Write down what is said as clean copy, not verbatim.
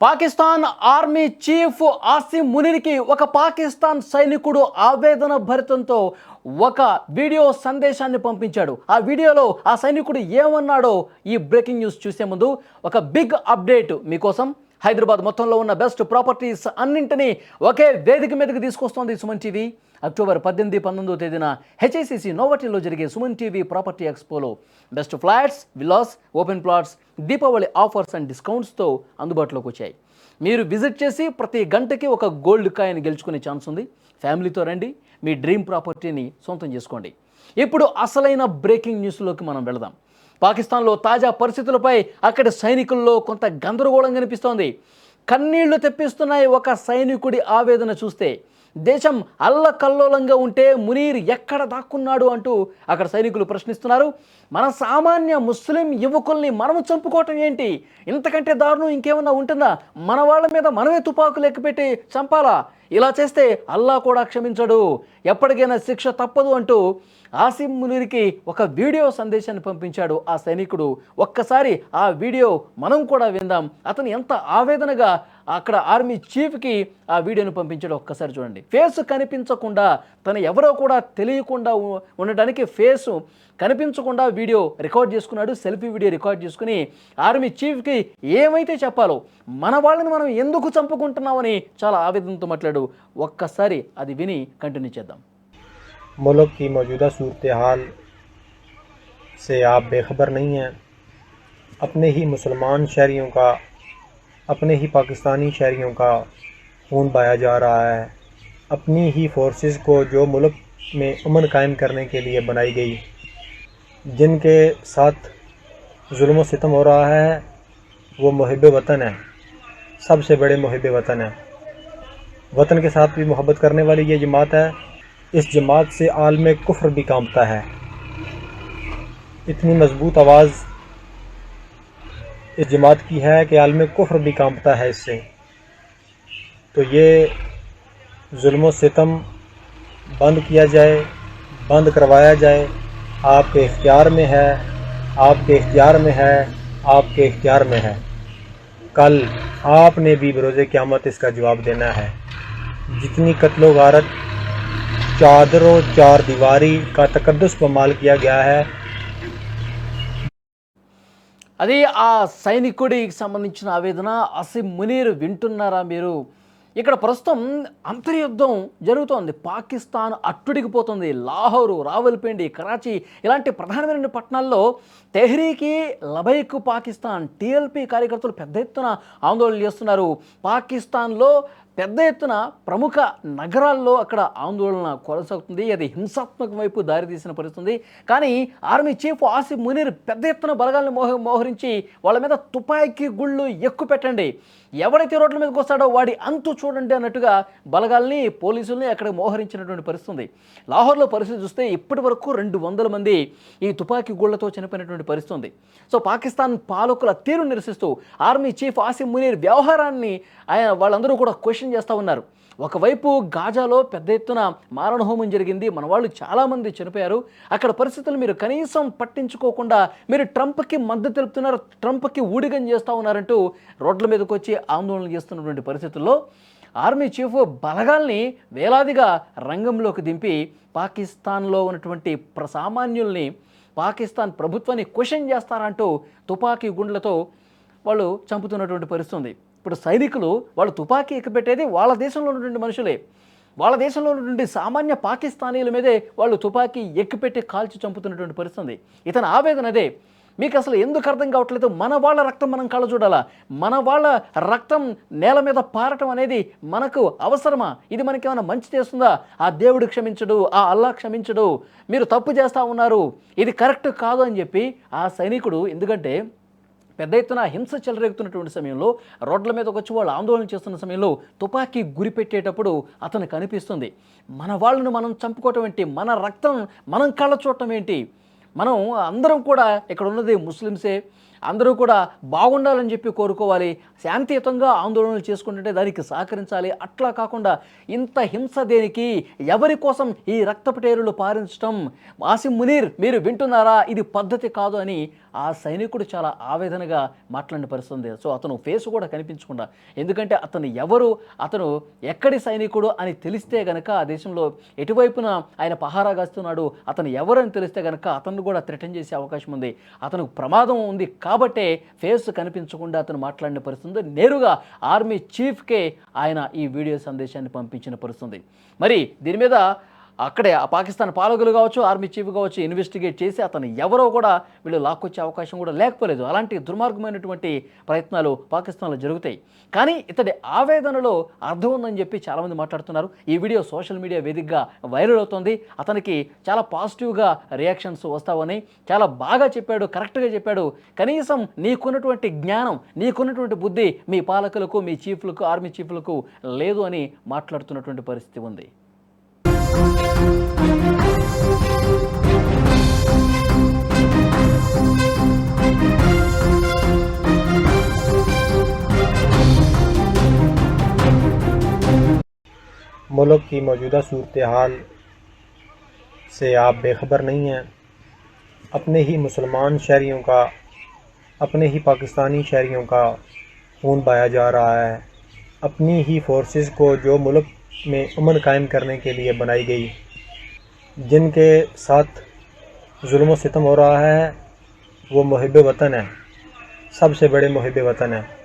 Pakistan army chief Asim మునీర్కి ఒక పాకిస్తాన్ సైనికుడు ఆవేదన భరితంతో ఒక వీడియో సందేశాన్ని పంపించాడు. ఆ వీడియోలో ఆ సైనికుడు ఏమన్నాడో ఈ బ్రేకింగ్ న్యూస్ చూసే ముందు ఒక బిగ్ అప్డేట్ మీకోసం. హైదరాబాద్ మొత్తంలో ఉన్న బెస్ట్ ప్రాపర్టీస్ అన్నింటినీ ఒకే వేదిక మీదకి తీసుకొస్తోంది సుమన్ టీవీ. అక్టోబర్ 18, 19వ తేదీన హెచ్ఐసిసి నోవటిలో జరిగే సుమన్ టీవీ ప్రాపర్టీ ఎక్స్పోలో best flats, villas, open plots, Deepavali offers and డిస్కౌంట్స్తో అందుబాటులోకి వచ్చాయి. మీరు విజిట్ చేసి ప్రతి గంటకి ఒక గోల్డ్ కాయిన్ గెలుచుకునే ఛాన్స్ ఉంది. ఫ్యామిలీతో రండి, మీ డ్రీమ్ ప్రాపర్టీని సొంతం చేసుకోండి. ఇప్పుడు అసలైన బ్రేకింగ్ న్యూస్లోకి మనం వెళదాం. పాకిస్తాన్లో తాజా పరిస్థితులపై అక్కడి సైనికుల్లో కొంత గందరగోళం కనిపిస్తోంది. కన్నీళ్లు తెప్పిస్తున్నాయి ఒక సైనికుడి ఆవేదన చూస్తే. దేశం అల్లకల్లోలంగా ఉంటే మునీర్ ఎక్కడ దాక్కున్నాడు అంటూ అక్కడ సైనికులు ప్రశ్నిస్తున్నారు. మన సామాన్య ముస్లిం యువకుల్ని మనం చంపుకోవటం ఏంటి? ఇంతకంటే దారుణం ఇంకేమన్నా ఉంటుందా? మన వాళ్ళ మీద మనమే తుపాకులు ఎక్కుపెట్టి చంపాలా? ఇలా చేస్తే అల్లా కూడా క్షమించడు, ఎప్పటికైనా శిక్ష తప్పదు అంటూ ఆసిమ్ మునీర్కి ఒక వీడియో సందేశాన్ని పంపించాడు ఆ సైనికుడు. ఒక్కసారి ఆ వీడియో మనం కూడా విందాం. అతను ఎంత ఆవేదనగా అక్కడ ఆర్మీ చీఫ్కి ఆ వీడియోను పంపించాడు. ఒక్కసారి చూడండి. ఫేస్ కనిపించకుండా, తను ఎవరో కూడా తెలియకుండా ఉండడానికి ఫేస్ కనిపించకుండా వీడియో రికార్డ్ చేసుకున్నాడు. సెల్ఫీ వీడియో రికార్డ్ చేసుకుని ఆర్మీ చీఫ్కి ఏమైతే చెప్పాలో, మన వాళ్ళని మనం ఎందుకు చంపుకుంటున్నామని చాలా ఆవేదనతో మాట్లాడు. ఒక్కసారి అది విని కంటిన్యూ చేద్దాం. मुल्क की मौजूदा सूरत हाल से आप बेखबर नहीं हैं। अपने ही मुसलमान शहरियों का, अपने ही पाकिस्तानी शहरियों का खून बहाया जा रहा है। अपनी ही फोर्सेस को जो मुल्क में अमन कायम करने के लिए बनाई गई, जिनके साथ जुल्म व सितम हो रहा है, वो मुहिब वतन है, सबसे बड़े मुहिब वतन है। वतन के साथ भी मोहब्बत करने वाली ये जमात है। इस जमात से आलम कुफ्र भी कांपता है। इतनी मजबूत आवाज़ इस जमात की है कि आलम कुफ्र भी कांपता है इससे। तो ये जुल्म सितम बंद किया जाए, बंद करवाया जाए। आपके इख्तियार में है, आपके इख्तियार में है, आपके इख्तियार में है। कल आपने भी बरोज़े क़यामत इसका जवाब देना है। जितनी कत्लो गारत, चादरों, चार दीवारी का तकद्दुस पमाल किया गया है। అది ఆ సైనికుడికి సంబంధించిన ఆవేదన. ఆసిమ్ మునీర్ వింటున్నారా మీరు? ఇక్కడ ప్రస్తుతం అంతర్యుద్ధం జరుగుతోంది. పాకిస్తాన్ అట్టుడికిపోతుంది. లాహోరు, రావల్పిండి, కరాచీ ఇలాంటి ప్రధానమైన పట్టణాల్లో తెహ్రీకి లబైక్ పాకిస్తాన్ టీఎల్పీ కార్యకర్తలు పెద్ద ఎత్తున ఆందోళన చేస్తున్నారు. పాకిస్తాన్లో పెద్ద ఎత్తున ప్రముఖ నగరాల్లో అక్కడ ఆందోళన కొనసాగుతుంది. అది హింసాత్మక వైపు దారితీసిన పరిస్థితుంది. కానీ ఆర్మీ చీఫ్ ఆసిమ్ మునీర్ పెద్ద ఎత్తున బలగాలను మోహరించి వాళ్ళ మీద తుపాకీ గుళ్ళు ఎక్కుపెట్టండి, ఎవరైతే రోడ్ల మీదకి వస్తాడో వాడి అంతు చూడండి అన్నట్టుగా బలగాల్ని, పోలీసుల్ని అక్కడ మోహరించినటువంటి పరిస్థితుంది. లాహోర్లో పరిస్థితి చూస్తే ఇప్పటి వరకు 200 మంది ఈ తుపాకీ గుళ్లతో చనిపోయినటువంటి పరిస్థితుంది. సో పాకిస్తాన్ పాలకుల తీరు నిరసిస్తూ ఆర్మీ చీఫ్ ఆసిమ్ మునీర్ వ్యవహారాన్ని వాళ్ళందరూ కూడా క్వశ్చన్ చేస్తూ ఉన్నారు. ఒకవైపు గాజాలో పెద్ద ఎత్తున మారణహోమం జరిగింది, మన వాళ్ళు చాలామంది చనిపోయారు. అక్కడ పరిస్థితులు మీరు కనీసం పట్టించుకోకుండా మీరు ట్రంప్కి మద్దతు తెలుపుతున్నారు, ట్రంప్కి ఊడిగం చేస్తూ ఉన్నారంటూ రోడ్ల మీదకి వచ్చి ఆందోళన చేస్తున్నటువంటి పరిస్థితుల్లో ఆర్మీ చీఫ్ బలగాల్ని వేలాదిగా రంగంలోకి దింపి పాకిస్తాన్లో ఉన్నటువంటి సామాన్యుల్ని, పాకిస్తాన్ ప్రభుత్వాన్ని క్వశ్చన్ చేస్తారంటూ తుపాకీ గుండ్లతో వాళ్ళు చంపుతున్నటువంటి పరిస్థితుంది. ఇప్పుడు సైనికులు వాళ్ళు తుపాకీ ఎక్కిపెట్టేది వాళ్ళ దేశంలో ఉన్నటువంటి మనుషులే. వాళ్ళ దేశంలో ఉన్నటువంటి సామాన్య పాకిస్తానీల మీదే వాళ్ళు తుపాకీ ఎక్కిపెట్టి కాల్చి చంపుతున్నటువంటి పరిస్థితుంది. ఇతని ఆవేదన అదే. మీకు అసలు ఎందుకు అర్థం కావట్లేదు? మన వాళ్ళ రక్తం మనం కళ్ళ చూడాలా? మన వాళ్ళ రక్తం నేల మీద పారటం అనేది మనకు అవసరమా? ఇది మనకేమైనా మంచి చేస్తుందా? ఆ దేవుడు క్షమించడు, ఆ అల్లా క్షమించడు, మీరు తప్పు చేస్తూ ఉన్నారు, ఇది కరెక్ట్ కాదు అని చెప్పి ఆ సైనికుడు, ఎందుకంటే పెద్ద ఎత్తున హింస చెలరేగుతున్నటువంటి సమయంలో, రోడ్ల మీదకి వచ్చి వాళ్ళు ఆందోళన చేస్తున్న సమయంలో తుపాకీ గురిపెట్టేటప్పుడు అతనికి అనిపిస్తుంది, మన వాళ్ళను మనం చంపుకోవటం ఏంటి? మన రక్తం మనం కళ్ళ చూడటం ఏంటి? మనం అందరం కూడా ఇక్కడ ఉన్నది ముస్లిమ్సే, అందరూ కూడా బాగుండాలని చెప్పి కోరుకోవాలి, శాంతియుతంగా ఆందోళనలు చేసుకుంటుంటే దానికి సహకరించాలి. అట్లా కాకుండా ఇంత హింస దేనికి? ఎవరి కోసం ఈ రక్తపటేరులు పారించడం? ఆసిమ్ మునీర్ మీరు వింటున్నారా? ఇది పద్ధతి కాదు అని ఆ సైనికుడు చాలా ఆవేదనగా మాట్లాడిన పరిస్థితి ఉంది. సో అతను ఫేస్ కూడా కనిపించకుండా, ఎందుకంటే అతను ఎక్కడి సైనికుడు అని తెలిస్తే గనక ఆ దేశంలో ఎటువైపున ఆయన పహారా కాస్తున్నాడు, అతను ఎవరని తెలిస్తే గనక అతను కూడా థ్రెటన్ చేసే అవకాశం ఉంది. అతనికి ప్రమాదం ఉంది కాబట్టే ఫేస్ కనిపించకుండా అతను మాట్లాడిన పరిస్థితి ఉంది. నేరుగా ఆర్మీ చీఫ్కే ఆయన ఈ వీడియో సందేశాన్ని పంపించిన పరిస్థితి. మరి దీని మీద అక్కడే ఆ పాకిస్తాన్ పాలకులు కావచ్చు, ఆర్మీ చీఫ్ కావచ్చు ఇన్వెస్టిగేట్ చేసి అతను ఎవరో కూడా వీళ్ళు లాక్కొచ్చే అవకాశం కూడా లేకపోలేదు. అలాంటి దుర్మార్గమైనటువంటి ప్రయత్నాలు పాకిస్తాన్లో జరుగుతాయి. కానీ ఇతడి ఆవేదనలో అర్థం ఉందని చెప్పి చాలామంది మాట్లాడుతున్నారు. ఈ వీడియో సోషల్ మీడియా వేదికగా వైరల్ అవుతుంది. అతనికి చాలా పాజిటివ్గా రియాక్షన్స్ వస్తావని, చాలా బాగా చెప్పాడు, కరెక్ట్గా చెప్పాడు. కనీసం నీకున్నటువంటి జ్ఞానం, నీకున్నటువంటి బుద్ధి మీ పాలకులకు, మీ చీఫ్లకు, ఆర్మీ చీఫ్లకు లేదు అని మాట్లాడుతున్నటువంటి పరిస్థితి ఉంది. मुल्क की मौजूदा सूरत हाल से आप बेखबर नहीं हैं। अपने ही मुसलमान शहरियों का, अपने ही पाकिस्तानी शहरियों का खून बहाया जा रहा है। अपनी ही फोर्सेस को जो मुल्क में अमन कायम करने के लिए बनाई गई, जिनके साथ जुल्म व सितम हो रहा है, वो मुहिब वतन है, सबसे बड़े मुहिब वतन है।